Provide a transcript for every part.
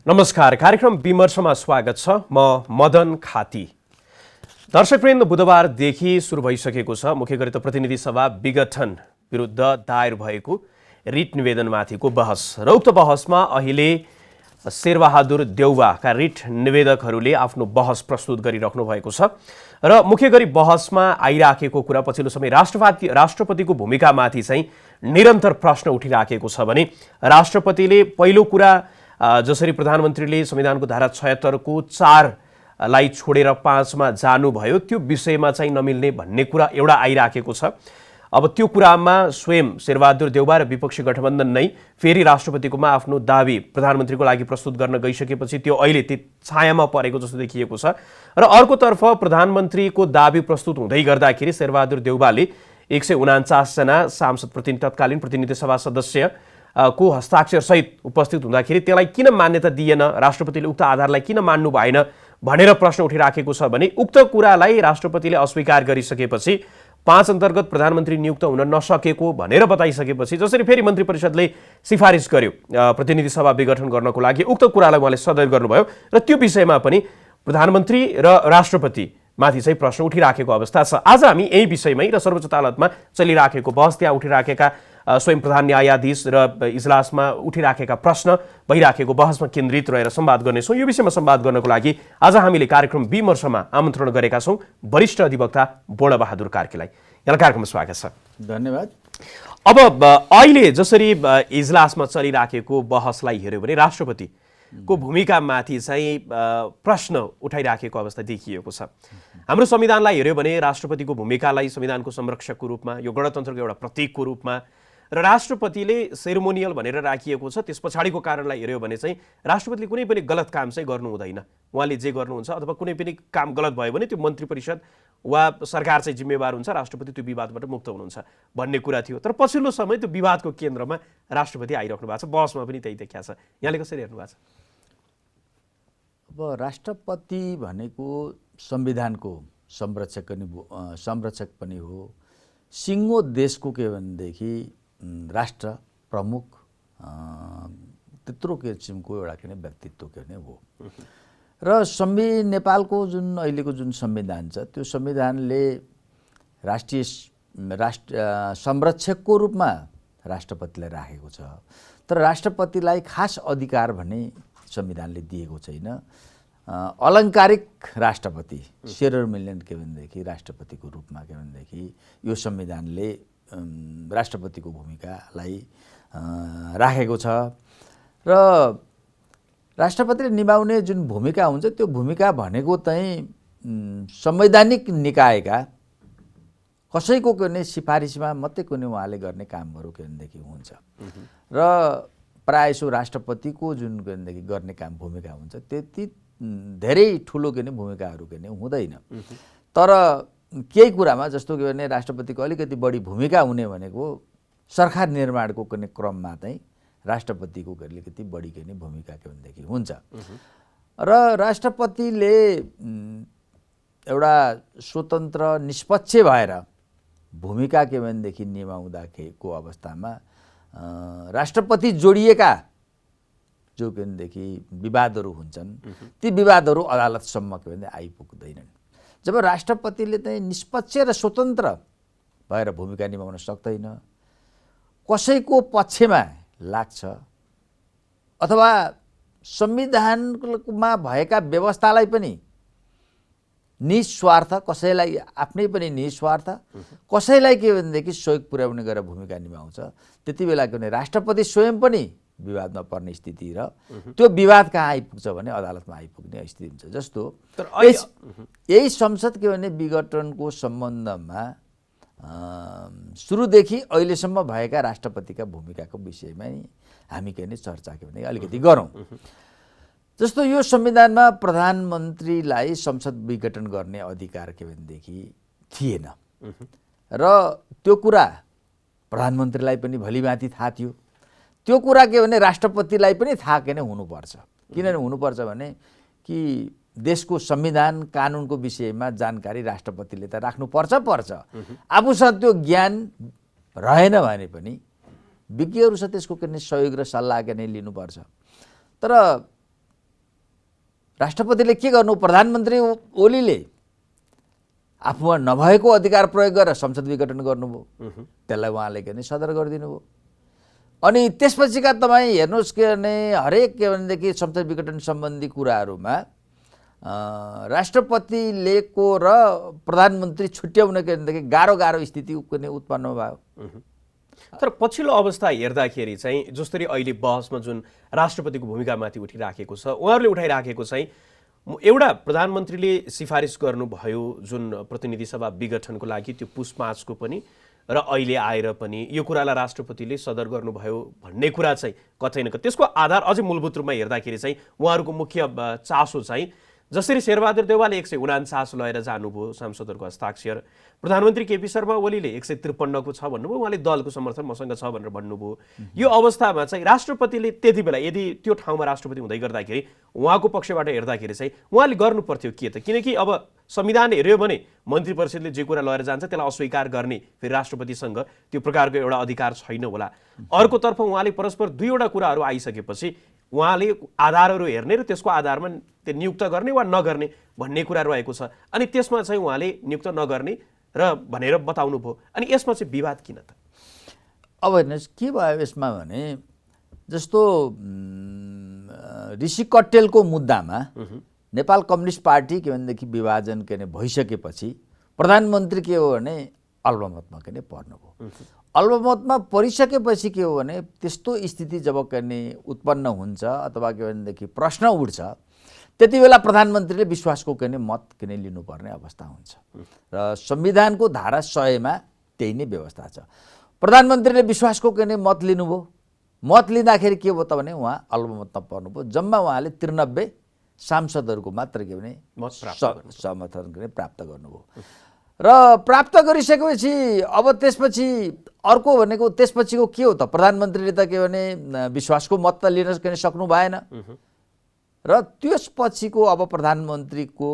नमस्कार, कार्यक्रम विमर्शमा स्वागत छ। म मदन खाती। दर्शकवृन्द, बुधबारदेखि सुरु भइसकेको छ मुख्य गरी त प्रतिनिधि सभा विघटन विरुद्ध दायर भएको रिट निवेदनमाथिको बहस र उक्त बहसमा अहिले शेरबहादुर देउवाका रिट निवेदकहरूले आफ्नो बहस प्रस्तुत गरिराख्नु भएको छ र मुख्य गरी बहसमा आइराखेको कुरा पछिल्लो समय राष्ट्रपतिको भूमिकामाथि चाहिँ निरन्तर प्रश्न उठिराखेको छ भने राष्ट्रपतिले पहिलो कुरा जसरी प्रधानमन्त्रीले संविधानको धारा 76 को 4 लाई छोडेर 5 मा जानुभयो त्यो विषयमा चाहिँ नमिल्ने भन्ने कुरा एउटा आइराखेको छ। अब त्यो कुरामा स्वयं शेरबहादुर देउवा र विपक्षी गठबन्धन नै फेरि राष्ट्रपतिकोमा आफ्नो दाबी प्रधानमन्त्रीको लागि प्रस्तुत गर्न गइसकेपछि त्यो अहिले त्यो छायामा परेको जस्तो देखिएको छ र अर्कोतर्फ प्रधानमन्त्रीको दाबी प्रस्तुत हुँदै गर्दाखेरि शेरबहादुर देउवाले 149 जना सांसद तत्कालीन प्रतिनिधि सभा सदस्य को हस्ताक्षर सहित उपस्थित हुँदाखेरि त्यसलाई किन मान्यता दिएन, राष्ट्रपतिले उक्त आधारलाई किन मान्नु भएन भनेर प्रश्न उठिराखेको छ भने उक्त कुरालाई राष्ट्रपतिले अस्वीकार गरिसकेपछि 5 अन्तर्गत प्रधानमन्त्री नियुक्त हुन नसकेको भनेर बताइसकेपछि जसरी फेरि मन्त्री परिषदले सिफारिस गर्यो प्रतिनिधि सभा विघटन गर्नको लागि उक्त कुरालाई उहाँले सदय गर्नुभयो र त्यो विषयमा पनि प्रधानमन्त्री र राष्ट्रपति माथि चाहिँ प्रश्न उठिराखेको अवस्था छ। आज हामी यही विषयमै र सर्वोच्च अदालतमा चलिराखेको बहस, त्यहाँ उठिराखेका स्वयं प्रधान न्यायाधीश र इजलासमा उठिराखेका प्रश्न, भइराखेको बहसमा केन्द्रित रहेर संवाद गर्नेछौँ। यो विषयमा संवाद गर्नको लागि आज हामीले कार्यक्रम विमर्शमा आमन्त्रण गरेका छौँ वरिष्ठ अधिवक्ता बोडबहादुर कार्कीलाई। यहाँलाई कार्यक्रममा स्वागत छ। धन्यवाद। अब अहिले जसरी इजलासमा चलिराखेको बहसलाई हेर्यो भने राष्ट्रपतिको भूमिकामाथि चाहिँ प्रश्न उठाइराखेको अवस्था देखिएको छ। हाम्रो संविधानलाई हेर्यो भने राष्ट्रपतिको भूमिकालाई संविधानको संरक्षकको रूपमा, यो गणतन्त्रको एउटा प्रतीकको रूपमा र राष्ट्रपतिले सेरेमोनियल भनेर राखिएको छ। त्यस पछाडिको कारणलाई हेर्यो भने चाहिँ राष्ट्रपतिले कुनै पनि गलत काम चाहिँ गर्नु हुँदैन। उहाँले जे गर्नुहुन्छ अथवा कुनै पनि काम गलत भयो भने त्यो मन्त्री परिषद वा सरकार चाहिँ जिम्मेवार हुन्छ, राष्ट्रपति त्यो विवादबाट मुक्त हुनुहुन्छ भन्ने कुरा थियो। तर पछिल्लो समय त्यो विवादको केन्द्रमा राष्ट्रपति आइराख्नु भएको छ। बहसमा पनि त्यही देखिया छ। यहाँले कसरी हेर्नु भएको छ? अब राष्ट्रपति भनेको संविधानको संरक्षक पनि हो। सिङ्गो देशको के भनेदेखि राष्ट्र प्रमुख त्यत्रो किसिमको एउटा के व्यक्तित्व के हो र नेपालको जुन अहिलेको जुन संविधान छ त्यो संविधानले राष्ट्रिय संरक्षकको रूपमा राष्ट्रपतिलाई राखेको छ। तर राष्ट्रपतिलाई खास अधिकार भने संविधानले दिएको छैन। अलङ्कारिक राष्ट्रपति सेरेमोनियल के भनेदेखि राष्ट्रपतिको रूपमा के भनेदेखि यो संविधानले राष्ट्रपतिको भूमिकालाई राखेको छ र राष्ट्रपतिले निभाउने जुन भूमिका हुन्छ त्यो भूमिका भनेको चाहिँ संवैधानिक निकायका कसैको कुनै सिफारिसमा मात्रै कुनै उहाँले गर्ने कामहरू के भनेदेखि हुन्छ र प्रायसो राष्ट्रपतिको जुन के भनेदेखि गर्ने काम भूमिका हुन्छ त्यति धेरै ठुलो के भूमिकाहरू के हुँदैन। तर केही कुरामा जस्तो के भने राष्ट्रपतिको अलिकति बढी भूमिका हुने भनेको सरकार निर्माणको कुनै क्रममा चाहिँ राष्ट्रपतिको अलिकति बढी के भूमिका के भनेदेखि हुन्छ र राष्ट्रपतिले एउटा स्वतन्त्र निष्पक्ष भएर भूमिका के भनेदेखि निभाउँदाखेरिको अवस्थामा राष्ट्रपति जोडिएका जो के भनेदेखि विवादहरू हुन्छन् ती विवादहरू अदालतसम्म के भने आइपुग्दैनन्। जब राष्ट्रपतिले चाहिँ निष्पक्ष र स्वतन्त्र भएर भूमिका निभाउन सक्दैन, कसैको पक्षमा लाग्छ अथवा संविधानमा भएका व्यवस्थालाई पनि निस्वार्थ, कसैलाई आफ्नै पनि निस्वार्थ, कसैलाई के भनेदेखि सहयोग पुर्याउने गरेर भूमिका निभाउँछ, त्यति बेला के भने राष्ट्रपति स्वयं पनि विवादमा पर्ने स्थिति र त्यो विवाद कहाँ आइपुग्छ भने अदालतमा आइपुग्ने स्थिति हुन्छ। जस्तो यही संसद के भने विघटनको सम्बन्धमा सुरुदेखि अहिलेसम्म भएका राष्ट्रपतिका भूमिकाको विषयमा हामी के भने चर्चा के भने अलिकति गरौँ। जस्तो यो संविधानमा प्रधानमन्त्रीलाई संसद विघटन गर्ने अधिकार के भनेदेखि थिएन र त्यो कुरा प्रधानमन्त्रीलाई पनि भलिमाथि थाहा थियो। त्यो कुरा के भने राष्ट्रपतिलाई पनि थाहा के हुनुपर्छ। किन हुनुपर्छ भने कि देशको संविधान कानुनको विषयमा जानकारी राष्ट्रपतिले त राख्नुपर्छ। आफूसँग त्यो ज्ञान रहेन भने पनि विज्ञहरूसँग त्यसको के सहयोग र सल्लाह के लिनुपर्छ। तर राष्ट्रपतिले के गर्नु, प्रधानमन्त्री ओलीले आफूमा नभएको अधिकार प्रयोग गरेर संसद विघटन गर्नुभयो, त्यसलाई उहाँले के भने सदर गरिदिनु भयो। अनि त्यसपछिका तपाईँ हेर्नुहोस् के भने हरेक के भनेदेखि संसद विघटन सम्बन्धी कुराहरूमा राष्ट्रपतिले को र प्रधानमन्त्री छुट्याउन के भनेदेखि गाह्रो स्थिति उत्पन्न भयो। तर पछिल्लो अवस्था हेर्दाखेरि चाहिँ जसरी अहिले बहसमा जुन राष्ट्रपतिको भूमिकामाथि उठिराखेको छ, उहाँहरूले उठाइराखेको चाहिँ एउटा प्रधानमन्त्रीले सिफारिस गर्नुभयो जुन प्रतिनिधि सभा विघटनको लागि, त्यो पुस 5 को पनि र अहिले आएर पनि यो कुरालाई राष्ट्रपतिले सदर गर्नुभयो भन्ने कुरा चाहिँ कतै न कतै त्यसको आधार अझै मूलभूत रूपमा हेर्दाखेरि चाहिँ उहाँहरूको मुख्य चासो चाहिँ जसरी शेरबहादुर देउवाले 149 लिएर जानुभयो सांसदहरूको हस्ताक्षर, प्रधानमन्त्री केपी शर्मा ओलीले 153 को छ भन्नुभयो, उहाँले दलको समर्थन मसँग छ भनेर भन्नुभयो। यो अवस्थामा चाहिँ राष्ट्रपतिले त्यति बेला यदि त्यो ठाउँमा राष्ट्रपति हुँदै गर्दाखेरि उहाँको पक्षबाट हेर्दाखेरि चाहिँ उहाँले गर्नु पर्थ्यो के त? किनकि अब संविधान हेऱ्यो भने मन्त्री परिषदले जे कुरा लिएर जान्छ त्यसलाई अस्वीकार गर्ने फेरि राष्ट्रपतिसँग त्यो प्रकारको एउटा अधिकार छैन होला। अर्कोतर्फ उहाँले परस्पर दुईवटा कुराहरू आइसकेपछि उहाँले आधारहरू हेर्ने र त्यसको आधारमा त्यो नियुक्त गर्ने वा नगर्ने भन्ने कुरा रहेको छ। अनि त्यसमा चाहिँ उहाँले नियुक्त नगर्ने र भनेर बताउनु भयो। अनि यसमा चाहिँ विवाद किन त? अब हेर्नुहोस् के भयो यसमा भने जस्तो ऋषि कट्टेलको मुद्दामा नेपाल कम्युनिस्ट पार्टी के भनेदेखि विभाजन के भइसकेपछि प्रधानमन्त्री के हो भने अल्पमतमा के पर्नुभयो। अल्पमतमा परिसकेपछि के हो भने त्यस्तो स्थिति जब के उत्पन्न हुन्छ अथवा के भनेदेखि प्रश्न उठ्छ त्यति बेला प्रधानमन्त्रीले विश्वासको के मत के लिनुपर्ने अवस्था हुन्छ र संविधानको धारा 100 मा त्यही नै व्यवस्था छ। प्रधानमन्त्रीले विश्वासको के मत लिनुभयो, मत लिँदाखेरि के भयो त भने उहाँ अल्पमतमा पर्नुभयो। जम्मा उहाँले 93 सांसदहरूको मात्र के भने समर्थन प्राप्त गर्नुभयो र प्राप्त गरिसकेपछि अब त्यसपछि अर्को भनेको त्यसपछिको के हो त? प्रधानमन्त्रीले त के भने विश्वासको मत त लिन सक्नु भएन र त्यसपछिको अब प्रधानमन्त्रीको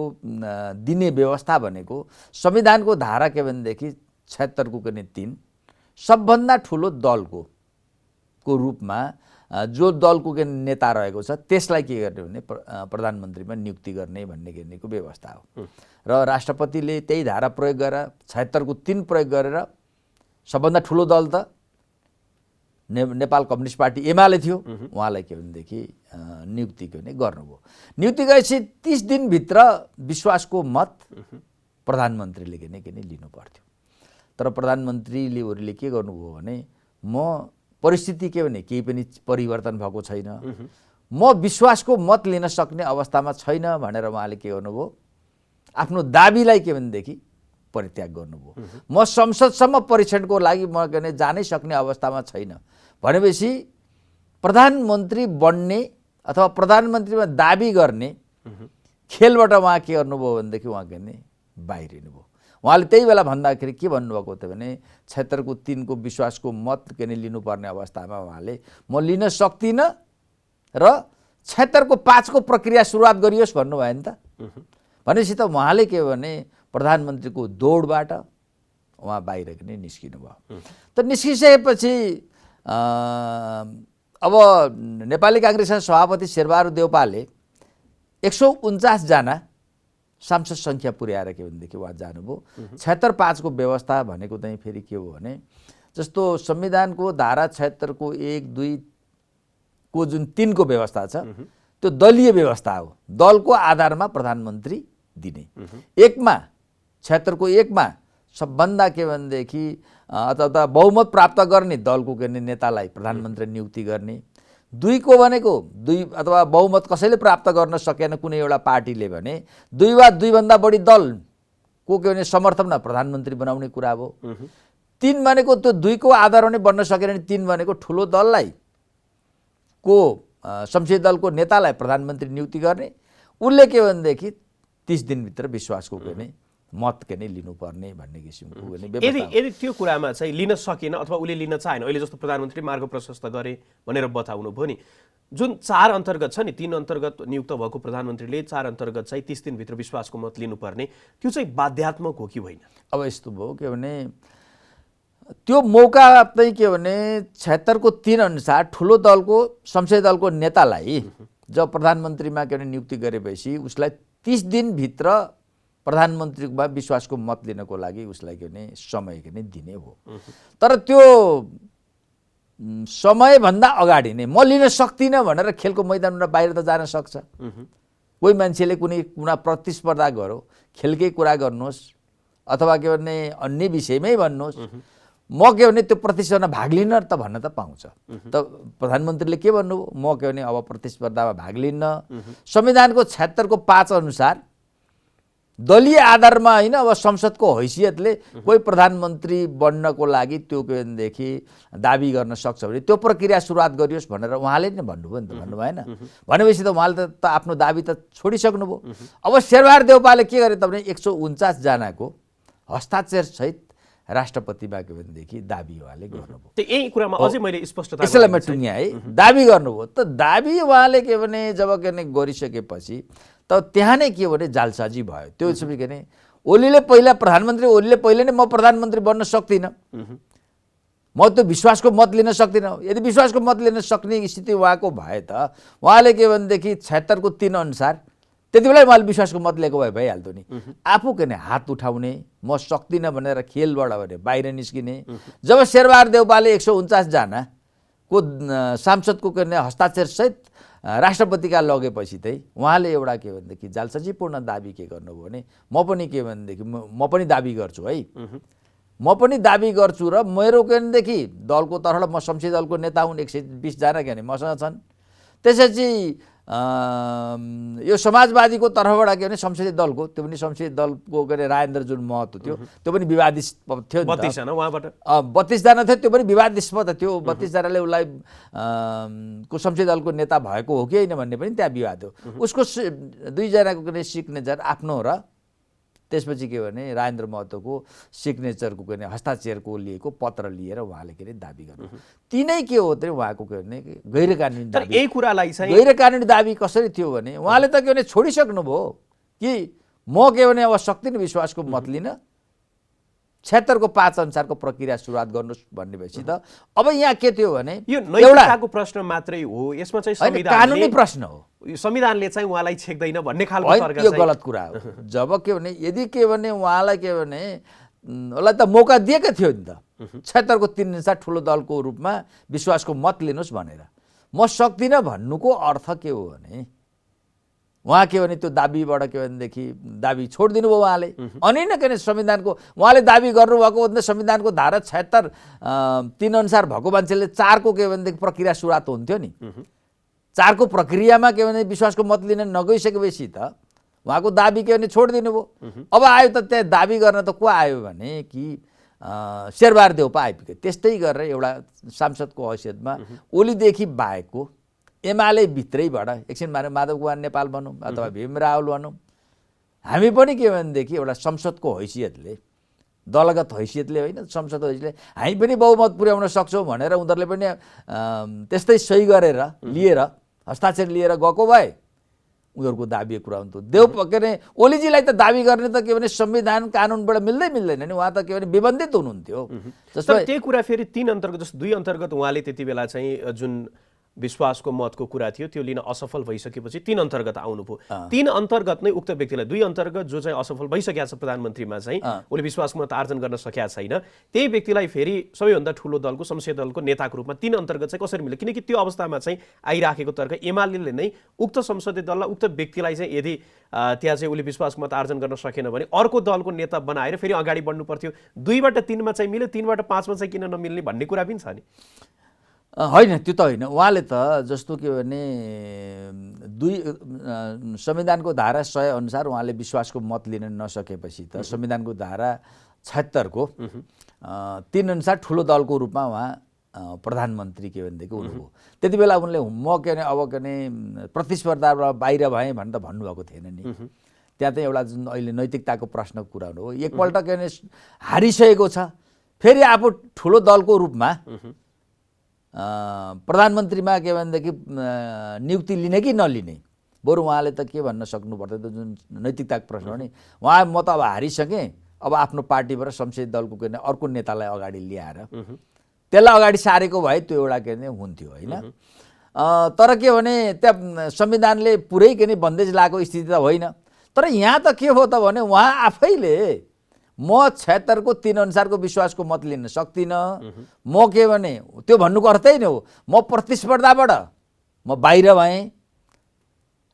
दिने व्यवस्था भनेको संविधानको धारा के भनेदेखि 76 को 3 सबभन्दा ठुलो दलको रूपमा जो दलको के नेता रहेको छ त्यसलाई के गर्ने भने प्रधानमन्त्रीमा नियुक्ति गर्ने भन्ने को व्यवस्था हो र राष्ट्रपतिले त्यही धारा प्रयोग गरेर 76 को 3 प्रयोग गरेर सबभन्दा ठुलो दल त नेपाल कम्युनिस्ट पार्टी एमाले थियो, उहाँलाई के भनेदेखि नियुक्ति गर्नुभयो। नियुक्ति गरेपछि 30 दिनभित्र विश्वासको मत प्रधानमन्त्रीले के लिनु पर्थ्यो। तर प्रधानमन्त्रीले ओलीले के गर्नुभयो भने म परिस्थिति के भने केही पनि परिवर्तन भएको छैन, म विश्वासको मत लिन सक्ने अवस्थामा छैन भनेर उहाँले के गर्नुभयो आफ्नो दाबीलाई के भनेदेखि परित्याग गर्नुभयो। म संसदसम्म परीक्षणको लागि म जानै सक्ने अवस्थामा छैन भनेपछि प्रधानमन्त्री बन्ने अथवा प्रधानमन्त्रीमा दाबी गर्ने खेलबाट उहाँ के गर्नुभयो भनेदेखि उहाँ बाहिरिनुभयो। उहाँले त्यही बेला भन्दाखेरि के भन्नुभएको त भने 76 को 3 को विश्वासको मत लिनुपर्ने अवस्थामा उहाँले म लिन सक्दिनँ र 76 को 5 को प्रक्रिया सुरुवात गरियोस् भन्नुभयो नि त। भनेपछि त उहाँले के भने प्रधानमन्त्रीको दौडबाट उहाँ बाहिर निस्किनु भयो। त निस्किसकेपछि अब नेपाली काङ्ग्रेसका सभापति शेरबहादुर देउपाले 149 जना सांसद सङ्ख्या पुर्याएर के भनेदेखि उहाँ जानुभयो। 76/5 को व्यवस्था भनेको चाहिँ फेरि के हो भने जस्तो संविधानको धारा 76 को 1, 2 को जुन 3 को व्यवस्था छ त्यो दलीय व्यवस्था हो, दलको आधारमा प्रधानमन्त्री दिने। 76 को 1 मा सबभन्दा के भनेदेखि अथवा बहुमत प्राप्त गर्ने दलको के नेतालाई प्रधानमन्त्री नियुक्ति गर्ने। 2 को भनेको 2 अथवा बहुमत कसैले प्राप्त गर्न सकेन कुनै एउटा पार्टीले भने 2 वा 2 भन्दा बढी दलको के भने समर्थनमा प्रधानमन्त्री बनाउने कुरा भयो। 3 भनेको त्यो 2 को आधारमा नै बन्न सकेन भने 3 भनेको ठुलो दललाई को संसदीय दलको नेतालाई प्रधानमन्त्री नियुक्ति गर्ने। उनले के भनेदेखि 30 दिनभित्र विश्वासको के नै मत के नै लिनुपर्ने भन्ने किसिमको यदि त्यो कुरामा चाहिँ लिन सकेन अथवा उसले लिन चाहेन, अहिले जस्तो प्रधानमन्त्री मार्ग प्रशस्त गरे भनेर बताउनु भयो नि, जुन 4 अन्तर्गत छ नि 3 अन्तर्गत नियुक्त भएको प्रधानमन्त्रीले 4 अन्तर्गत चाहिँ 30 दिनभित्र विश्वासको मत लिनुपर्ने, त्यो चाहिँ बाध्यात्मक हो कि होइन? अब यस्तो भयो के भने त्यो मौका चाहिँ के भने 76 को 3 अनुसार ठुलो दलको संसदीय दलको नेतालाई जब प्रधानमन्त्रीमा के भने नियुक्ति गरेपछि उसलाई 30 दिनभित्र प्रधानमन्त्रीमा विश्वासको मत लिनको लागि उसलाई के भने समय के भने दिने हो। तर त्यो समयभन्दा अगाडि नै म लिन सक्दिनँ भनेर खेलको मैदानमा बाहिर त जान सक्छ। कोही मान्छेले कुनै प्रतिस्पर्धा गरो, खेलकै कुरा गर्नुहोस् अथवा के भने अन्य विषयमै भन्नुहोस्, म के भने त्यो प्रतिस्पर्धामा भाग लिन त भन्न त पाउँछ। त प्रधानमन्त्रीले के भन्नुभयो, म के भने अब प्रतिस्पर्धामा भाग लिन्न। संविधानको 76 को 5 अनुसार दलीय आधारमा होइन, अब संसदको हैसियतले कोही प्रधानमन्त्री बन्नको लागि त्यो के भनेदेखि दाबी गर्न सक्छ भने त्यो प्रक्रिया सुरुवात गरियोस् भनेर उहाँले नै भन्नुभयो नि त, भन्नु भएन? भनेपछि त उहाँले त आफ्नो दाबी त छोडिसक्नुभयो। अब शेरबहादुर देउपाले के गरे त भने 149 जनाको हस्ताक्षर सहित राष्ट्रपतिमा के भनेदेखि दाबी उहाँले गर्नुभयो। त्यो यही कुरामा अझै मैले स्पष्टता यसलाई म टुङ्ग्याएँ है, दाबी गर्नुभयो। त दाबी उहाँले के भने जब के भने गरिसकेपछि त त्यहाँ नै के भने जालसाजी भयो। त्यो चाहिँ के भने ओलीले पहिला प्रधानमन्त्री ओलीले पहिले नै म प्रधानमन्त्री बन्न सक्दिनँ, म त्यो विश्वासको मत लिन सक्दिनँ। यदि विश्वासको मत लिन सक्ने स्थिति उहाँको भए त उहाँले के भनेदेखि 76 को 3 अनुसार त्यति बेला उहाँले विश्वासको मत लिएको भए भइहाल्थ्यो नि। आफू के भने हात उठाउने, म सक्दिनँ भनेर खेलबाट भने बाहिर निस्किने। जब शेरबहादुर देउपाले 149 जनाको सांसदको के भने हस्ताक्षर सहित राष्ट्रपतिका लगेपछि चाहिँ उहाँले एउटा के भनेदेखि जालसाजीपूर्ण दाबी के गर्नुभयो भने म पनि के भनेदेखि म पनि दाबी गर्छु है, म पनि दाबी गर्छु र मेरो के भनेदेखि दलको तर्फबाट म संसदीय दलको नेता हुन्, 120 जना के भने मसँग छन्। त्यसपछि यो समाजवादीको तर्फबाट के भने संसदीय दलको, त्यो पनि संसदीय दलको के अरे राजेन्द्र जुन महतो थियो त्यो पनि विवादित थियो नि त। 32 जना उहाँबाट 32 जना थियो, त्यो पनि विवादित थियो। 32 जनाले उसलाई को संसदीय दलको नेता भएको हो कि होइन भन्ने पनि त्यहाँ विवाद हो। उसको 2 जनाको के अरे सिग्नेचर आफ्नो र त्यसपछि के भने राजेन्द्र महतोको सिग्नेचरको के भने हस्ताक्षरको लिएको पत्र लिएर उहाँले के अरे दाबी गर्नु। तिनै के हो त उहाँको के भने गैर कानुनी तर दाबी। यही कुरालाई चाहिँ गैर कानुनी दाबी कसरी थियो भने उहाँले त के भने छोडिसक्नुभयो कि म के भने अब सक्दिनँ विश्वासको मत लिन, 76 को 5 अनुसारको प्रक्रिया सुरुवात गर्नुहोस् भन्ने भएपछि त अब यहाँ के थियो भने यो नैतिकताको प्रश्न मात्रै हो, यसमा चाहिँ कानुनी प्रश्न हो। संविधानले चाहिँ उहाँलाई छेक्दैन भन्ने खालको तर्क यो गलत कुरा हो। जब के भने यदि के भने उहाँलाई के भने उसलाई त मौका दिएकै थियो नि त, 76 को 3 अनुसार ठुलो दलको रूपमा विश्वासको मत लिनुहोस् भनेर। म सक्दिनँ भन्नुको अर्थ के हो भने उहाँ के भने त्यो दाबीबाट के भनेदेखि दाबी छोडिदिनु भयो उहाँले। अनि न के भने संविधानको उहाँले दाबी गर्नुभएको हो भने संविधानको धारा 76 3 अनुसार भएको मान्छेले 4 को के भनेदेखि प्रक्रिया सुरुवात हुन्थ्यो नि। 4 को प्रक्रियामा के भने विश्वासको मत लिन नगइसकेपछि त उहाँको दाबी के भने छोडिदिनु भयो। अब आयो त त्यहाँ दाबी गर्न त को आयो भने कि शेरबहादुर देउपा आइपुगे। त्यस्तै गरेर एउटा सांसदको हैसियतमा ओलीदेखि बाहेकको एमाले भित्रैबाट एकछिन माधव कुमार नेपाल भनौँ अथवा भीम रावल भनौँ, हामी पनि के भनेदेखि एउटा संसदको हैसियतले, दलगत हैसियतले होइन संसदको हैसियतले हामी पनि बहुमत पुर्याउन सक्छौँ भनेर उनीहरूले पनि त्यस्तै सही गरेर लिएर हस्ताक्षर लिएर गएको भए उनीहरूको दाबी कुरा हुन्थ्यो। के अरे ओलीजीलाई त दाबी गर्ने त के भने संविधान कानुनबाट मिल्दैन नि, उहाँ त के भने विबन्धित हुनुहुन्थ्यो। जस्तो त्यही कुरा फेरि 3 अन्तर्गत जस्तो 2 अन्तर्गत उहाँले त्यति बेला चाहिँ जुन विश्वासको मतको कुरा थियो त्यो लिन असफल भइसकेपछि 3 अन्तर्गत आउनुभयो। 3 अन्तर्गत नै उक्त व्यक्तिलाई 2 अन्तर्गत जो चाहिँ असफल भइसकेको छ प्रधानमन्त्रीमा चाहिँ उले विश्वासको मत आर्जन गर्न सकेका छैन, त्यही व्यक्तिलाई फेरि सबैभन्दा ठुलो दलको संसदीय दलको नेताको रूपमा 3 अन्तर्गत चाहिँ कसरी मिल्यो? किनकि त्यो अवस्थामा चाहिँ आइराखेको तर्क एमाले नै उक्त संसदीय दललाई उक्त व्यक्तिलाई चाहिँ यदि त्यहाँ चाहिँ उसले विश्वासको मत आर्जन गर्न सकेन भने अर्को दलको नेता बनाएर फेरि अगाडि बढ्नु पर्थ्यो। 2बाट 3मा चाहिँ मिल्यो, 3बाट 5मा चाहिँ किन नमिल्ने भन्ने कुरा पनि छ नि। होइन त्यो त होइन। उहाँले त जस्तो के भने संविधानको धारा 100 अनुसार उहाँले विश्वासको मत लिन नसकेपछि त संविधानको धारा 76 को 3 अनुसार ठुलो दलको रूपमा उहाँ प्रधानमन्त्री के भनेदेखि हुनुभयो। त्यति बेला उनले म के भने अब के भने प्रतिस्पर्धाबाट बाहिर भएँ भनेर त भन्नुभएको थिएन नि। त्यहाँ चाहिँ एउटा जुन अहिले नैतिकताको प्रश्नको कुरा हो, एकपल्ट के भने हारिसकेको छ, फेरि आफू ठुलो दलको रूपमा प्रधानमन्त्रीमा के भनेदेखि नियुक्ति लिने कि नलिने, बरु उहाँले त के भन्न सक्नु पर्थ्यो त जुन नैतिकताको प्रश्न हो नि, उहाँ म त अब हारिसकेँ, अब आफ्नो पार्टीबाट संसदीय दलको के अर्को नेतालाई अगाडि ल्याएर त्यसलाई अगाडि सारेको भए त्यो एउटा के भने हुन्थ्यो होइन। तर के भने त्यहाँ संविधानले पुरै के नि बन्देज लागेको स्थिति त होइन। तर यहाँ त के हो त भने उहाँ आफैले म 76 को 3 अनुसारको विश्वासको मत लिन सक्दिनँ, म के भने त्यो भन्नुको अर्थै नै हो म प्रतिस्पर्धाबाट म बाहिर भएँ,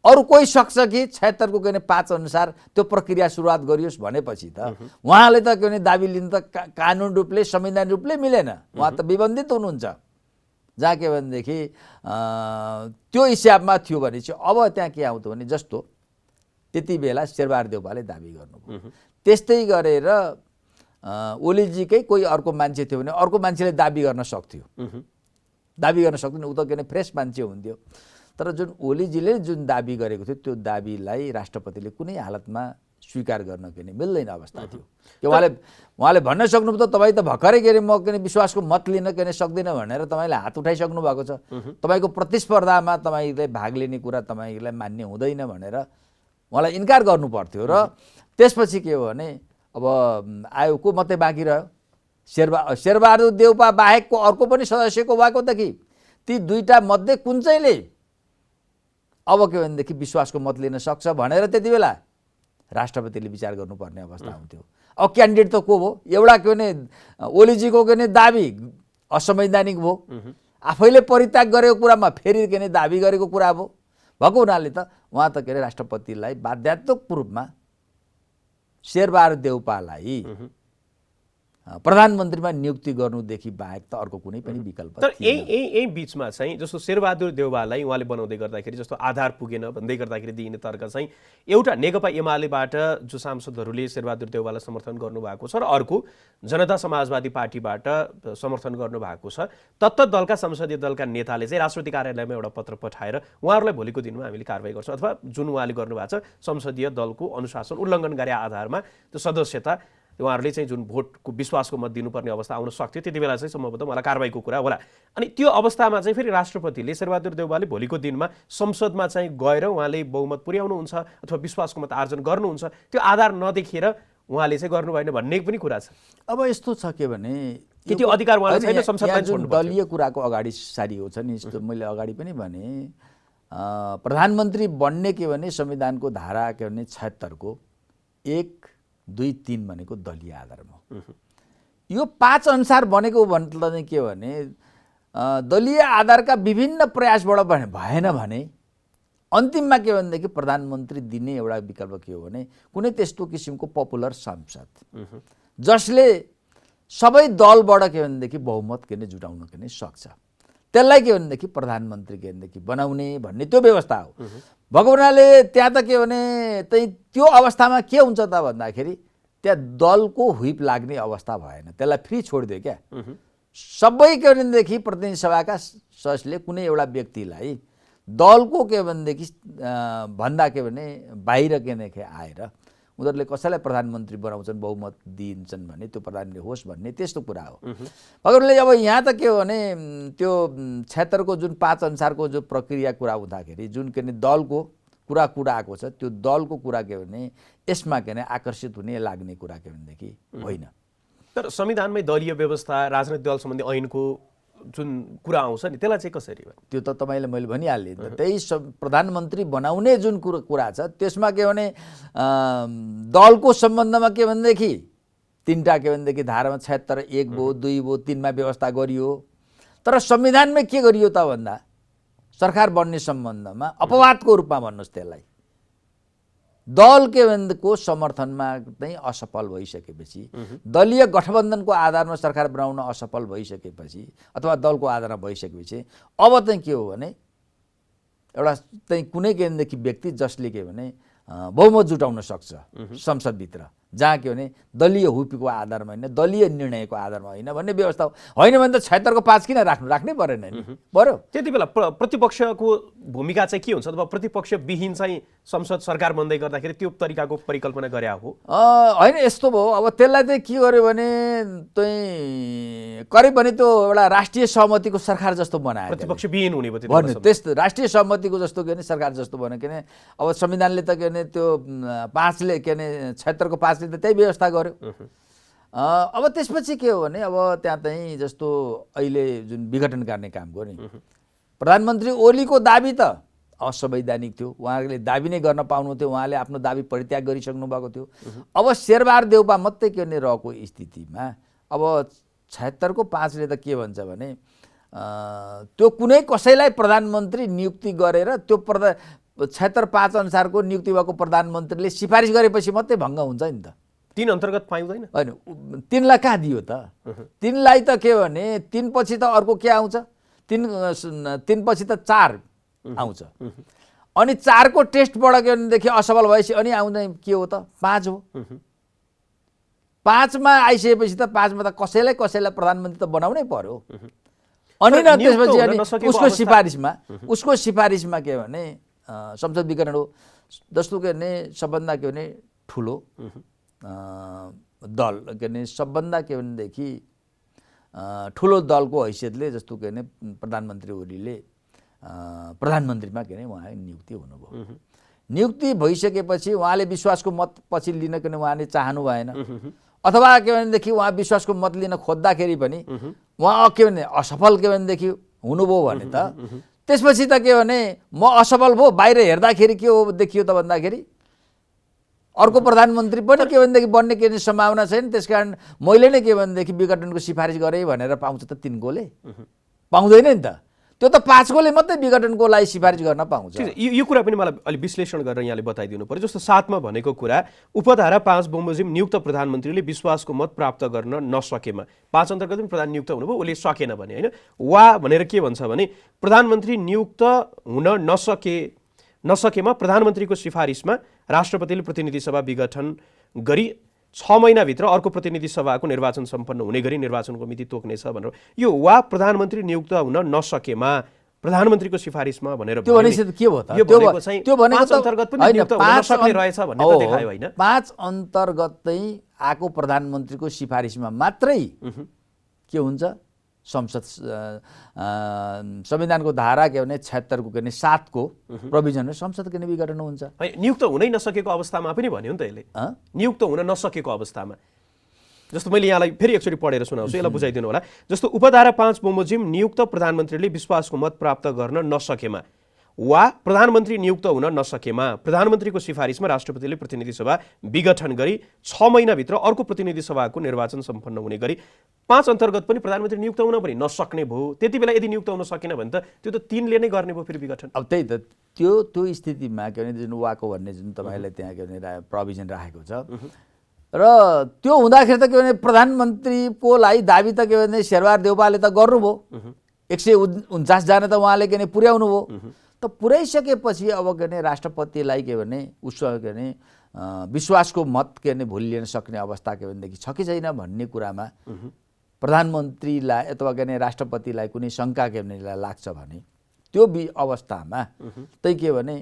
अरू कोही सक्छ कि 76 को के भने 5 अनुसार त्यो प्रक्रिया सुरुवात गरियोस् भनेपछि त उहाँले त के भने दाबी लिनु त कानुन रूपले संवैधानिक रूपले मिलेन, उहाँ त विबन्धित हुनुहुन्छ। जहाँ के भनेदेखि त्यो हिसाबमा थियो भने चाहिँ अब त्यहाँ के आउँथ्यो भने जस्तो त्यति बेला शेरबहादुर देउपाले दाबी गर्नुभयो, त्यस्तै गरेर ओलीजीकै कोही अर्को मान्छे थियो भने अर्को मान्छेले दाबी गर्न सक्थ्यो, दाबी गर्न सक्दैन, ऊ त के भने फ्रेस मान्छे हुन्थ्यो। तर जुन ओलीजीले जुन दाबी गरेको थियो त्यो दाबीलाई राष्ट्रपतिले कुनै हालतमा स्वीकार गर्न के नि मिल्दैन अवस्था थियो। कि उहाँले भन्न सक्नु त तपाईँ त भर्खरै के अरे म के विश्वासको मत लिन के सक्दिनँ भनेर तपाईँले हात उठाइसक्नु भएको छ, तपाईँको प्रतिस्पर्धामा तपाईँले भाग लिने कुरा तपाईँलाई मान्य हुँदैन भनेर उहाँलाई इन्कार गर्नु पर्थ्यो। र त्यसपछि के हो भने अब आयो को मात्रै बाँकी रह्यो, शेरबहादुर देउपा बाहेकको अर्को पनि सदस्यको भएको त कि ती दुईटा मध्ये कुन चाहिँले अब के भनेदेखि विश्वासको मत लिन सक्छ भनेर त्यति बेला राष्ट्रपतिले विचार गर्नुपर्ने अवस्था हुन्थ्यो। अब क्यान्डिडेट त को भयो, एउटा के भने ओलीजीको के भने दाबी असंवैधानिक भयो, आफैले परित्याग गरेको कुरामा फेरि के भने दाबी गरेको कुरा भयो, भएको हुनाले त उहाँ त के अरे राष्ट्रपतिलाई बाध्यात्मक रूपमा शेरबहादुर देउपालाई प्रधानमन्त्रीमा नियुक्ति गर्नुदेखि बाहेक त अर्को कुनै पनि विकल्प तर यही बीचमा चाहिँ जस्तो शेरबहादुर देउवालाई उहाँले बनाउँदै गर्दाखेरि जस्तो आधार पुगेन भन्दै गर्दाखेरि दिइने तर्क चाहिँ एउटा नेकपा एमालेबाट जो सांसदहरूले शेरबहादुर देउवालाई समर्थन गर्नुभएको छ र अर्को जनता समाजवादी पार्टीबाट समर्थन गर्नुभएको छ। तत्त दलका संसदीय दलका नेताले चाहिँ राष्ट्रपति कार्यालयमा एउटा पत्र पठाएर उहाँहरूलाई भोलिको दिनमा हामीले कारबाही गर्छौँ अथवा जुन उहाँले गर्नुभएको छ संसदीय दलको अनुशासन उल्लङ्घन गरे आधारमा त्यो सदस्यता उहाँहरूले चाहिँ जुन भोटको विश्वासको मत दिनुपर्ने अवस्था आउन सक्थ्यो, त्यति बेला चाहिँ सम्भवतः मलाई कारबाहीको कुरा होला। अनि त्यो अवस्थामा चाहिँ फेरि राष्ट्रपतिले शेरबहादुर देउवाले भोलिको दिनमा संसदमा चाहिँ गएर उहाँले बहुमत पुर्याउनुहुन्छ अथवा विश्वासको मत आर्जन गर्नुहुन्छ, त्यो आधार नदेखेर उहाँले चाहिँ गर्नु भएन भन्ने पनि कुरा छ। अब यस्तो छ के भने कि त्यो अधिकार उहाँलाई छैन, संसदलाई जुन दलीय कुराको अगाडि सारिएको छ नि, मैले अगाडि पनि भने प्रधानमन्त्री बन्ने के भने संविधानको धारा के भने 76 को 1, 2, 3 भनेको दलीय आधारमा, यो 5 अनुसार बनेको मतलब के भने दलीय आधारका विभिन्न प्रयासबाट भएन भने अन्तिममा के भनेदेखि प्रधानमन्त्री दिने एउटा विकल्प के हो भने कुनै त्यस्तो किसिमको पपुलर सांसद जसले सबै दलबाट के भनेदेखि बहुमत के जुटाउन के सक्छ, त्यसलाई के भनेदेखि प्रधानमन्त्री के भनेदेखि बनाउने भन्ने त्यो व्यवस्था हो। भगवानले त्यहाँ त के भने त्यो अवस्थामा के हुन्छ त भन्दाखेरि त्यहाँ दलको हुइप लाग्ने अवस्था भएन, त्यसलाई फ्री छोडिदियो क्या। सबै के भनेदेखि प्रतिनिधि सभाका सदस्यले कुनै एउटा व्यक्तिलाई दलको के भनेदेखि भन्दा के भने बाहिर के भने आएर उनीहरूले कसैलाई प्रधानमन्त्री बनाउँछन् बहुमत दिन्छन् भने त्यो प्रधानमन्त्री होस् भन्ने त्यस्तो कुरा हो। भगवानले अब यहाँ त के हो भने त्यो 76 को जुन 5 अनुसारको जो प्रक्रिया कुरा हुँदाखेरि जुन के दलको कुरा आएको छ त्यो दलको कुरा के भने यसमा के आकर्षित हुने लाग्ने कुरा के भनेदेखि होइन। तर संविधानमै दलीय व्यवस्था राजनैतिक दल सम्बन्धी ऐनको जुन कुरा आउँछ नि त्यसलाई चाहिँ कसरी त्यो त तपाईँले मैले भनिहालेँ, त्यही प्रधानमन्त्री बनाउने जुन कुरा छ त्यसमा के भने दलको सम्बन्धमा के भनेदेखि 3टा के भनेदेखि धारामा 76, 1 भयो, 2 भयो, 3 मा व्यवस्था गरियो। तर संविधानमै के गरियो त भन्दा सरकार बन्ने सम्बन्धमा अपवादको रूपमा भन्नुहोस् त्यसलाई दल के भनेको समर्थनमा चाहिँ असफल भइसकेपछि दलीय गठबन्धनको आधारमा सरकार बनाउन असफल भइसकेपछि अथवा दलको आधारमा भइसकेपछि अब चाहिँ के हो भने एउटा चाहिँ कुनै के भनेदेखि व्यक्ति जसले के भने बहुमत जुटाउन सक्छ संसदभित्र, जहाँ के भने दलीय हुपीको आधारमा होइन दलीय निर्णयको आधारमा होइन भन्ने व्यवस्था होइन भने त 76 को 5 किन राख्नै परेन नि बरु। त्यति बेला प्रतिपक्षको भूमिका चाहिँ के हुन्छ अथवा प्रतिपक्ष विहीन चाहिँ संसद सरकार बन्दै गर्दाखेरि त्यो तरिकाको परिकल्पना गरे हो होइन यस्तो भयो। अब त्यसलाई चाहिँ के गर्यो भने चाहिँ करिब भने त्यो एउटा राष्ट्रिय सहमतिको सरकार जस्तो बनायो, प्रतिपक्ष विहीन हुने भयो त्यस्तो राष्ट्रिय सहमतिको जस्तो के भने सरकार जस्तो बन्यो के अब संविधानले त के भने त्यो 5ले के भने 76 को 5 ले त त्यही व्यवस्था गर्यो। अब त्यसपछि के हो भने अब त्यहाँ चाहिँ जस्तो अहिले जुन विघटन गर्ने काम गर्यो नि प्रधानमन्त्री ओलीको दाबी त असंवैधानिक थियो, उहाँले दाबी नै गर्न पाउनु थियो, उहाँले आफ्नो दाबी परित्याग गरिसक्नु भएको थियो। अब शेरबहादुर देउपा मात्रै के भने रहेको स्थितिमा अब 76 को 5 ले त के भन्छ भने त्यो कुनै कसैलाई प्रधानमन्त्री नियुक्ति गरेर त्यो 76(5) अनुसारको नियुक्ति भएको प्रधानमन्त्रीले सिफारिस गरेपछि मात्रै भङ्ग हुन्छ नि त। 3 अन्तर्गत पाइँदैन होइन, 3 लाई कहाँ दियो त? 3 लाई त के भने 3 पछि त अर्को के आउँछ? 3 पछि त 4 आउँछ। अनि 4 को टेस्टबाट के भनेदेखि असफल भएपछि अनि आउँदै के हो त? 5 हो। 5 मा आइसकेपछि त 5 मा त कसैलाई प्रधानमन्त्री त बनाउनै पर्यो। अनि न त्यसपछि अनि उसको सिफारिसमा के भने संसद विघटन हो। जस्तो के भने सबभन्दा के भने ठुलो दल के भने सबभन्दा के भनेदेखि ठुलो दलको हैसियतले जस्तो के भने प्रधानमन्त्री ओलीले प्रधानमन्त्रीमा के भने उहाँ नियुक्ति हुनुभयो। नियुक्ति भइसकेपछि उहाँले विश्वासको मत पछि लिन के भने उहाँले चाहनु भएन, अथवा के भनेदेखि उहाँ विश्वासको मत लिन खोज्दाखेरि पनि उहाँ के भने असफल के भनेदेखि हुनुभयो भने त त्यसपछि त के भने म असफल भयो, बाहिर हेर्दाखेरि के हो देखियो त भन्दाखेरि अर्को प्रधानमन्त्री पनि के भनेदेखि बन्ने के सम्भावना छैन। त्यसकारण मैले नै के भनेदेखि विघटनको सिफारिस गरेँ भनेर पाउँछ त 3 गोले? पाउँदैन नि त। त्यो त 5 गोले मात्रै विघटनको लागि सिफारिस गर्न पाउँछ। यो कुरा पनि मलाई अलि विश्लेषण गरेर यहाँले बताइदिनु पर्यो। जस्तो 7 मा भनेको कुरा उपधारा 5 बमोजिम नियुक्त प्रधानमन्त्रीले विश्वासको मत प्राप्त गर्न नसकेमा 5 अन्तर्गत पनि प्रधान नियुक्त हुनुभयो, उसले सकेन भने होइन वा भनेर के भन्छ भने प्रधानमन्त्री नियुक्त हुन नसकेमा प्रधानमन्त्रीको सिफारिसमा राष्ट्रपतिले प्रतिनिधि सभा विघटन गरी 6 महिनाभित्र अर्को प्रतिनिधि सभाको निर्वाचन सम्पन्न हुने गरी निर्वाचनको मिति तोक्नेछ भनेर यो वा प्रधानमन्त्री नियुक्त हुन नसकेमा प्रधानमन्त्रीको सिफारिसमा भनेर त्यो भनेपछि के भयो त? त्यो भनेको 5 अन्तर्गत पनि नियुक्त हुन नसक्ने रहेछ भन्ने त देखायो हैन? 5 अन्तर्गतै आएको प्रधानमन्त्रीको सिफारिसमा मात्रै के हुन्छ? संसद संविधानको धारा के भने 76 को के भने 7 को प्रोभिजन संसद के विघटन हुन्छ। नियुक्त हुनै नसकेको अवस्थामा पनि भन्यो नि त यसले। नियुक्त हुन नसकेको अवस्थामा जस्तो मैले यहाँलाई फेरि एकचोटि पढेर सुनाउँछु, यसलाई बुझाइदिनु होला। जस्तो उपधारा 5 बमोजिम नियुक्त प्रधानमन्त्रीले विश्वासको मत प्राप्त गर्न नसकेमा वा प्रधानमन्त्री नियुक्त हुन नसकेमा प्रधानमन्त्रीको सिफारिसमा राष्ट्रपतिले प्रतिनिधि सभा विघटन गरी 6 महिनाभित्र अर्को प्रतिनिधि सभाको निर्वाचन सम्पन्न हुने गरी 5 अन्तर्गत पनि प्रधानमन्त्री नियुक्त हुन पनि नसक्ने भयो। त्यति बेला यदि नियुक्त हुन सकेन भने त त्यो त 3 ले नै गर्ने भयो फेरि विघटन। अब त्यही त त्यो स्थितिमा के भने जुन वाको भन्ने जुन तपाईले त्यहाँ के भने प्रोभिजन राखेको छ र त्यो हुँदाखेरि त के भने प्रधानमन्त्रीको लागि दाबी त के भने शेरबहादुर देउपाले त गर्नुभयो। 149 जना त उहाँले के भने पुर्याउनु भयो। त पुर्याइसकेपछि अब के भने राष्ट्रपतिलाई के भने उसको के भने विश्वासको मत के भने भोलि लिन सक्ने अवस्था के भनेदेखि छ कि छैन भन्ने कुरामा प्रधानमन्त्रीलाई अथवा के भने राष्ट्रपतिलाई कुनै शङ्का के भने लाग्छ भने त्यो अवस्थामा त्यही के भने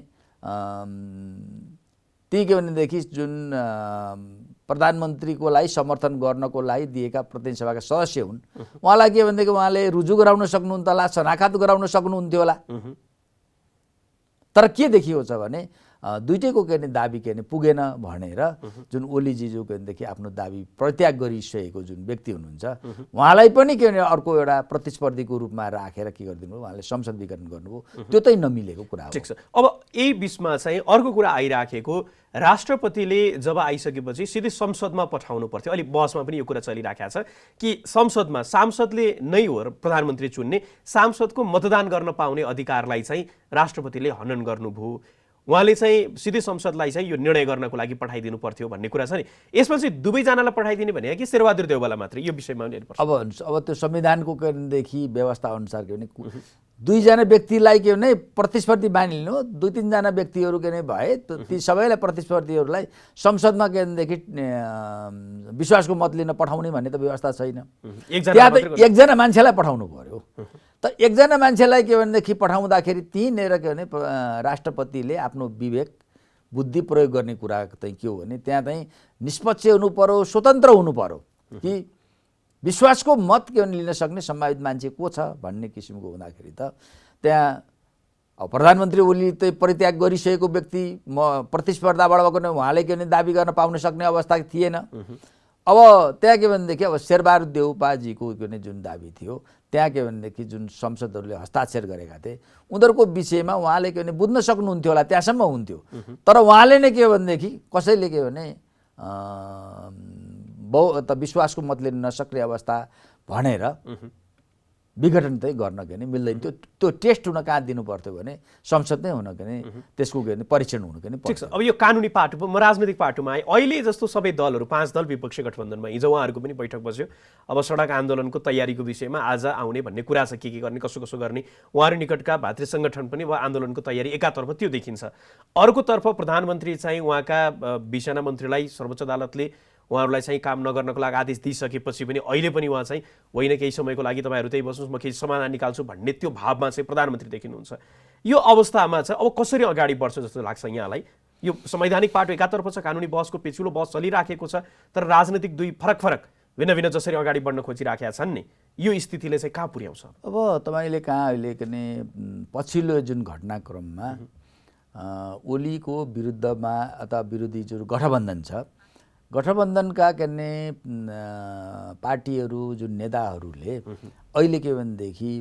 ती के भनेदेखि जुन प्रधानमन्त्रीको लागि समर्थन गर्नको लागि दिएका प्रतिनिधि सभाका सदस्य हुन् उहाँलाई के भनेदेखि उहाँले रुजु गराउन सक्नुहुन्थ्यो होला, शनाखत गराउन सक्नुहुन्थ्यो होला। तर के देखियो छ भने दुईटैको के भने दाबी के भने पुगेन भनेर जुन ओलीजीजू के भनेदेखि आफ्नो दाबी परित्याग गरिसकेको जुन व्यक्ति हुनुहुन्छ उहाँलाई पनि के भने अर्को एउटा प्रतिस्पर्धीको रूपमा राखेर के गरिदिनु भयो, उहाँले संसद विघटन गर्नुभयो। त्यो चाहिँ नमिलेको कुरा हो। ठिक छ। अब यही बीचमा चाहिँ अर्को कुरा आइराखेको राष्ट्रपतिले जब आइसकेपछि सिधै संसदमा पठाउनु पर्थ्यो। अलि बहसमा पनि यो कुरा चलिराखेको छ कि संसदमा सांसदले नै हो प्रधानमन्त्री चुन्ने, सांसदको मतदान गर्न पाउने अधिकारलाई चाहिँ राष्ट्रपतिले हनन गर्नुभयो। उहाँले चाहिँ सिधै संसदलाई चाहिँ यो निर्णय गर्नको लागि पठाइदिनु पर्थ्यो भन्ने कुरा छ नि। यसमा चाहिँ दुवैजनालाई पठाइदिने भने कि शेरबहादुर देउवालाई मात्रै यो विषयमा हेर्नुपर्छ। अब त्यो संविधानको देखि व्यवस्था अनुसार के भने दुईजना व्यक्तिलाई के भने प्रतिस्पर्धी मानिलिनु, 2-3 जना व्यक्तिहरू के भने भए ती सबैलाई प्रतिस्पर्धीहरूलाई संसदमा के भनेदेखि विश्वासको मत लिन पठाउने भन्ने त व्यवस्था छैन। त्यहाँ त एकजना मान्छेलाई पठाउनु पर्यो। त एकजना मान्छेलाई के भनेदेखि पठाउँदाखेरि त्यहीँनिर के भने राष्ट्रपतिले आफ्नो विवेक बुद्धि प्रयोग गर्ने कुरा चाहिँ के हो भने त्यहाँ चाहिँ निष्पक्ष हुनु पर्यो, स्वतन्त्र हुनु पर्यो कि विश्वासको मत के भने लिन सक्ने सम्भावित मान्छे को छ भन्ने किसिमको हुँदाखेरि त त्यहाँ प्रधानमन्त्री ओली चाहिँ परित्याग गरिसकेको व्यक्ति प्रतिस्पर्धाबाट भएको उहाँले के भने दाबी गर्न पाउन सक्ने अवस्था थिएन। अब त्यहाँ के भनेदेखि अब शेरबहादुर देउपाजीको जुन दाबी थियो त्यहाँ के भनेदेखि जुन संसदहरूले हस्ताक्षर गरेका थिए उनीहरूको विषयमा उहाँले के भने बुझ्न सक्नुहुन्थ्यो होला, त्यहाँसम्म हुन्थ्यो। तर उहाँले नै के भनेदेखि कसैले के भने विश्वासको मत लिन नसक्ने अवस्था भनेर विघटन चाहिँ गर्न के भने मिल्दैन थियो। त्यो टेस्ट हुन कहाँ दिनु पर्थ्यो भने संसद नै हुन के भने त्यसको के भने परीक्षण हुनु के भने ठिक छ। अब यो कानुनी पाटो म राजनीतिक पाटोमा आएँ। अहिले जस्तो सबै दलहरू 5 दल विपक्षी गठबन्धनमा हिजो उहाँहरूको पनि बैठक बस्यो। अब सडक आन्दोलनको तयारीको विषयमा आज आउने भन्ने कुरा छ, के गर्ने कसो कसो गर्ने। उहाँहरू निकटका भातृ सङ्गठन पनि अब आन्दोलनको तयारी एकातर्फ त्यो देखिन्छ, अर्कोतर्फ प्रधानमन्त्री चाहिँ उहाँका 20 जना मन्त्रीलाई सर्वोच्च अदालतले उहाँहरूलाई चाहिँ काम नगर्नको लागि आदेश दिइसकेपछि पनि अहिले पनि उहाँ चाहिँ होइन केही समयको लागि तपाईँहरू त्यही बस्नुहोस्, म केही समाधान निकाल्छु भन्ने त्यो भावमा चाहिँ प्रधानमन्त्री देखिनुहुन्छ। यो अवस्थामा चाहिँ अब कसरी अगाडि बढ्छ जस्तो लाग्छ यहाँलाई? यो संवैधानिक पाटो एकातर्फ छ, कानुनी बहसको पेचिलो बहस चलिराखेको छ, तर राजनीतिक दुई फरक फरक भिन्न भिन्न जसरी अगाडि बढ्न खोजिराखेका छन् नि, यो स्थितिले चाहिँ कहाँ पुर्याउँछ? अब तपाईँले कहाँ अहिले पनि पछिल्लो जुन घटनाक्रममा ओलीको विरुद्धमा अथवा विरोधी जुन गठबन्धन छ, गठबन्धनका के भने पार्टीहरू जुन नेताहरूले अहिले के भनेदेखि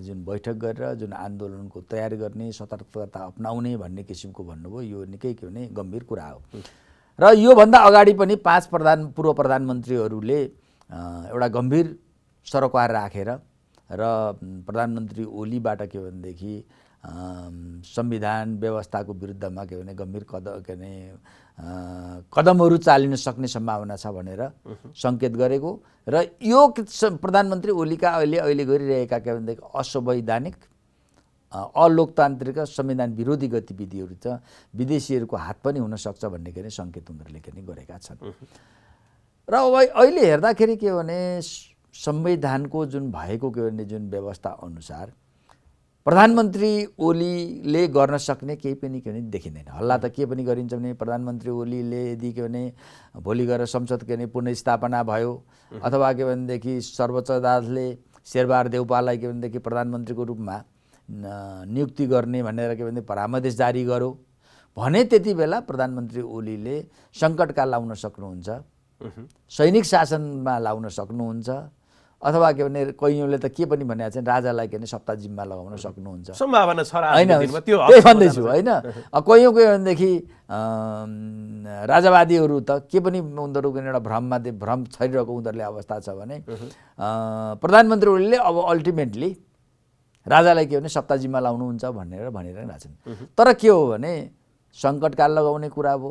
जुन बैठक गरेर जुन आन्दोलनको तयारी गर्ने, सतर्कता अपनाउने भन्ने किसिमको भन्नुभयो, यो निकै के भने गम्भीर कुरा हो। र योभन्दा अगाडि पनि 5 पूर्व प्रधानमन्त्रीहरूले एउटा गम्भीर सरोकार राखेर र प्रधानमन्त्री ओलीबाट के भनेदेखि संविधान व्यवस्थाको विरुद्धमा के भने गम्भीर कदमहरू चालिन सक्ने सम्भावना छ भनेर सङ्केत गरेको र यो प्रधानमन्त्री ओलीका अहिले गरिरहेका के भनेदेखि असंवैधानिक अलोकतान्त्रिक संविधान विरोधी गतिविधिहरू त विदेशीहरूको हात पनि हुन सक्छ भन्ने के सङ्केत उनीहरूले के गरेका छन्। र अहिले हेर्दाखेरि के भने संविधानको जुन भएको के भने जुन व्यवस्था अनुसार प्रधानमन्त्री ओलीले गर्न सक्ने केही पनि के भने देखिँदैन। हल्ला त के पनि गरिन्छ भने प्रधानमन्त्री ओलीले यदि के भने भोलि गएर संसद के भने पुनर्स्थापना भयो अथवा के भनेदेखि सर्वोच्च अदालतले शेरबहादुर देउपालाई के भनेदेखि प्रधानमन्त्रीको रूपमा नियुक्ति गर्ने भनेर के भने परामर्श जारी गर्यो भने त्यति बेला प्रधानमन्त्री ओलीले सङ्कटकाल लाउन सक्नुहुन्छ, सैनिक शासनमा लाउन सक्नुहुन्छ, अथवा के भने कैयौँले त के पनि भनेको छ राजालाई के भने सत्ता जिम्मा लगाउन सक्नुहुन्छ, सम्भावना छ होइन? त्यही भन्दैछु होइन। कैयौँ के भनेदेखि राजावादीहरू त के पनि उनीहरू एउटा भ्रम छरिरहेको उनीहरूले अवस्था छ भने प्रधानमन्त्री ओलीले अब अल्टिमेटली राजालाई के भने सत्ता जिम्मा लाउनुहुन्छ भनेर भनिरहेका छन्। तर के हो भने सङ्कटकाल लगाउने कुरा हो,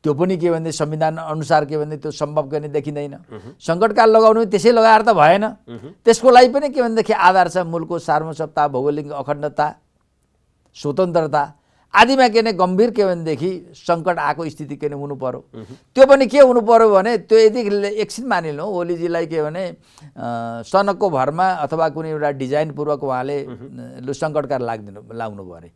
त्यो पनि के भने संविधान अनुसार के भने त्यो सम्भव गर्ने देखिँदैन। सङ्कटकाल लगाउनु त्यसै लगाएर त भएन, त्यसको लागि पनि के भनेदेखि आधार छ मुलुकको सार्वभौमता, भौगोलिक अखण्डता, स्वतन्त्रता आदिमा के भने गम्भीर के भनेदेखि सङ्कट आएको स्थिति के हुनु पर्यो। त्यो पनि के हुनु पर्यो भने त्यो यदि एकछिन मानिलिउँ ओलीजीलाई के भने सनकको भरमा अथवा कुनै एउटा डिजाइनपूर्वक उहाँले लु सङ्कटकाल लाउनु पऱ्यो,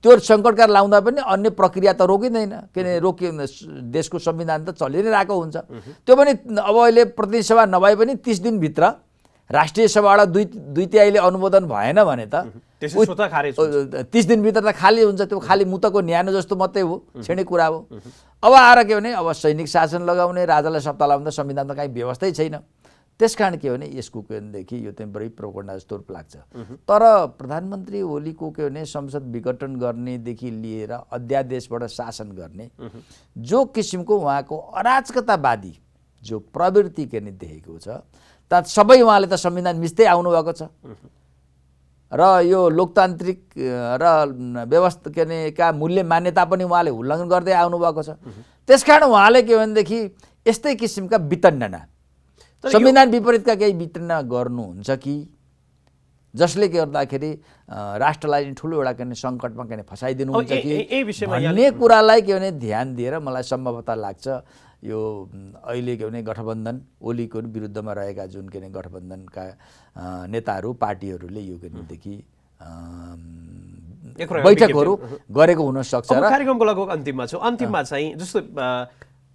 त्यो सङ्कटकाल लाउँदा पनि अन्य प्रक्रिया त रोकिँदैन, किनभने देशको संविधान त चलि नै रहेको हुन्छ। त्यो पनि अब अहिले प्रतिनिधि सभा नभए पनि 30 दिनभित्र राष्ट्रिय सभाबाट दुई तिहाईले अनुमोदन भएन भने त 30 दिनभित्र त खाली हुन्छ। त्यो खाली मुतको न्यानो जस्तो मात्रै हो, छेड्ने कुरा हो। अब आएर के भने अब सैनिक शासन लगाउने, राजालाई सत्ता लगाउँदा संविधानमा काहीँ व्यवस्थै छैन। त्यसकारण के भने यसको के भनेदेखि यो चाहिँ बढी प्रोपगन्डा जस्तो रूप लाग्छ। तर प्रधानमन्त्री ओलीको के भने संसद विघटन गर्नेदेखि लिएर अध्यादेशबाट शासन गर्ने जो किसिमको उहाँको अराजकतावादी जो प्रवृत्ति के नि देखेको छ, त सबै उहाँले त संविधान मिच्दै आउनुभएको छ र यो लोकतान्त्रिक र व्यवस्था के भने का मूल्य मान्यता पनि उहाँले उल्लङ्घन गर्दै आउनुभएको छ। त्यसकारण उहाँले के भनेदेखि यस्तै किसिमका वितण्डना, संविधान विपरीतका केही वितण्डना गर्नुहुन्छ कि जसले गर्दाखेरि राष्ट्रलाई ठुलो एउटा के भने सङ्कटमा के भने फसाइदिनुहुन्छ कि भन्ने कुरालाई के भने ध्यान दिएर मलाई सम्भवतः लाग्छ यो अहिले के भने गठबन्धन ओलीको विरुद्धमा रहेका जुन के भने गठबन्धनका नेताहरू पार्टीहरूले यो के भनेदेखि बैठकहरू गरेको हुन सक्छ। र कार्यक्रमको लगभग अन्तिममा छु। अन्तिममा चाहिँ जस्तो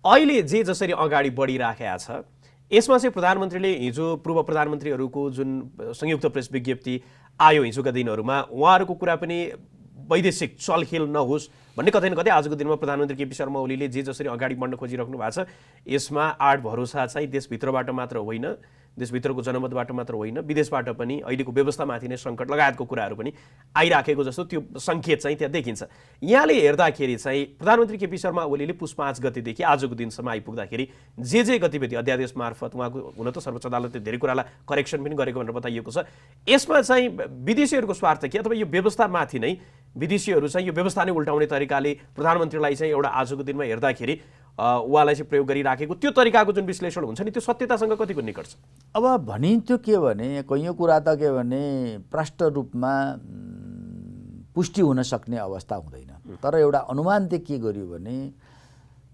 अहिले जे जसरी अगाडि बढिराखेका छ यसमा चाहिँ प्रधानमन्त्रीले हिजो पूर्व प्रधानमन्त्रीहरूको जुन संयुक्त प्रेस विज्ञप्ति आयो हिजोका दिनहरूमा उहाँहरूको कुरा पनि वैदेशिक चलखेल नहोस् भन्ने कतै न कतै आजको दिनमा प्रधानमन्त्री केपी शर्मा ओलीले जे जसरी अगाडि बढ्न खोजिराख्नु भएको छ यसमा आड भरोसा चाहिँ देशभित्रबाट मात्र होइन, देशभित्रको जनमतबाट मात्र होइन, विदेशबाट पनि अहिलेको व्यवस्थामाथि नै सङ्कट लगायतको कुराहरू पनि आइराखेको जस्तो त्यो सङ्केत चाहिँ त्यहाँ देखिन्छ। यहाँले हेर्दाखेरि चाहिँ प्रधानमन्त्री केपी शर्मा ओलीले पुस 5 गतेदेखि आजको दिनसम्म आइपुग्दाखेरि जे गतिविधि अध्यादेश मार्फत उहाँको हुन त सर्वोच्च अदालतले धेरै कुरालाई करेक्सन पनि गरेको भनेर बताइएको छ, यसमा चाहिँ विदेशीहरूको स्वार्थ के अथवा यो व्यवस्थामाथि नै विदेशीहरू चाहिँ यो व्यवस्था नै उल्टाउने तरिकाले प्रधानमन्त्रीलाई चाहिँ एउटा आजको दिनमा हेर्दाखेरि उहाँलाई चाहिँ प्रयोग गरिराखेको त्यो तरिकाको जुन विश्लेषण हुन्छ नि त्यो सत्यतासँग कतिको निकट छ? अब भनिन्थ्यो के भने कैयौँ कुरा त के भने प्रष्ट रूपमा पुष्टि हुन सक्ने अवस्था हुँदैन, तर एउटा अनुमान चाहिँ के गरियो भने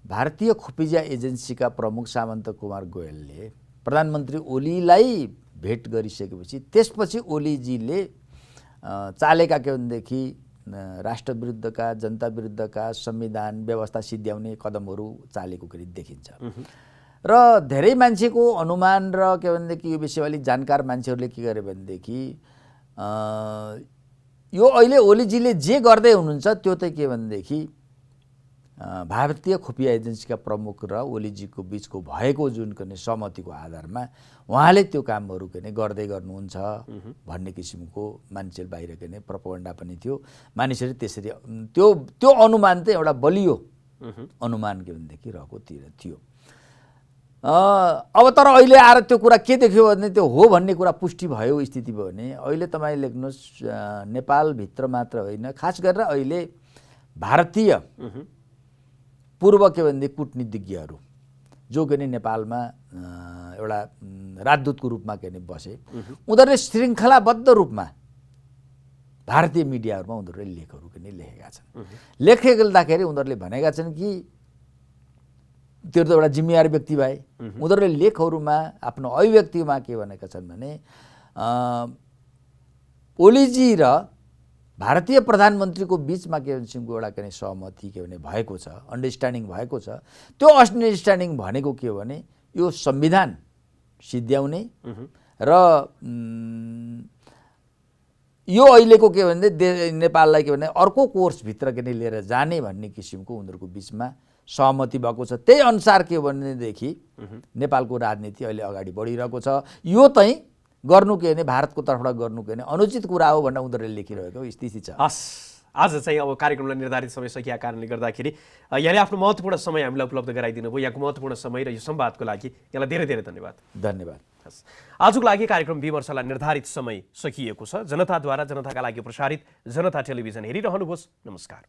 भारतीय खुफिया एजेन्सीका प्रमुख सामन्त कुमार गोयलले प्रधानमन्त्री ओलीलाई भेट गरिसकेपछि त्यसपछि ओलीजीले चालेका के भनेदेखि राष्ट्र विरुद्धका जनता विरुद्धका संविधान व्यवस्था सिद्ध्याउने कदमहरू चालेको गरी देखिन्छ। र धेरै मान्छेको अनुमान र के भनेदेखि यो विषयमा अलिक जानकार मान्छेहरूले के गरे भनेदेखि यो अहिले ओलीजीले जे गर्दै हुनुहुन्छ त्यो चाहिँ के भनेदेखि भारतीय खुफिया एजेन्सीका प्रमुख र ओलीजीको बिचको भएको जुन पनि सहमतिको आधारमा उहाँले त्यो कामहरू के गर्दै गर्नुहुन्छ भन्ने किसिमको मान्छे बाहिर के प्रोपोगन्डा पनि थियो। मानिसहरू त्यसरी त्यो अनुमान चाहिँ एउटा बलियो अनुमान के भनेदेखि रहेको थियो। अब तर अहिले आएर त्यो कुरा के देख्यो भने त्यो हो भन्ने कुरा पुष्टि भयो स्थिति भयो भने अहिले तपाईँ लेख्नुहोस् नेपालभित्र मात्र होइन, खास गरेर अहिले भारतीय पूर्व के भनेदेखि कूटनीतिज्ञहरू जो के नेपालमा एउटा राजदूतको रूपमा के बसे उनीहरूले श्रृङ्खलाबद्ध रूपमा भारतीय मिडियाहरूमा उनीहरूले लेखहरू के लेखेका छन्। लेखेदाखेरि उनीहरूले भनेका छन् कि त्यो त एउटा जिम्मेवार व्यक्ति भए उनीहरूले लेखहरूमा आफ्नो अभिव्यक्तिमा के भनेका छन् भने ओलीजी र भारतीय प्रधानमन्त्रीको बिचमा के किसिमको एउटा के सहमति के भने भएको छ, अन्डरस्ट्यान्डिङ भएको छ। त्यो अन्डरस्ट्यान्डिङ भनेको के हो भने यो संविधान सिद्ध्याउने र यो अहिलेको के भने नेपाललाई के भने अर्को कोर्सभित्र के लिएर जाने भन्ने किसिमको उनीहरूको बिचमा सहमति भएको छ। त्यही अनुसार के भनेदेखि नेपालको राजनीति अहिले अगाडि बढिरहेको छ। यो चाहिँ गर्नु के भने भारतको तर्फबाट गर्नु के भने अनुचित कुरा हो भनेर उनीहरूले लेखिरहेको स्थिति छ। हस्, आज चाहिँ अब कार्यक्रमलाई निर्धारित समय सकिएको कारणले गर्दाखेरि यहाँले आफ्नो महत्त्वपूर्ण समय हामीलाई उपलब्ध गराइदिनु भयो। यहाँको महत्त्वपूर्ण समय र यो संवादको लागि यहाँलाई धेरै धेरै धन्यवाद। धन्यवाद। हस्, आजको लागि कार्यक्रम विमर्शलाई निर्धारित समय सकिएको छ। जनताद्वारा जनताका लागि प्रसारित जनता टेलिभिजन हेरिरहनुहोस्। नमस्कार।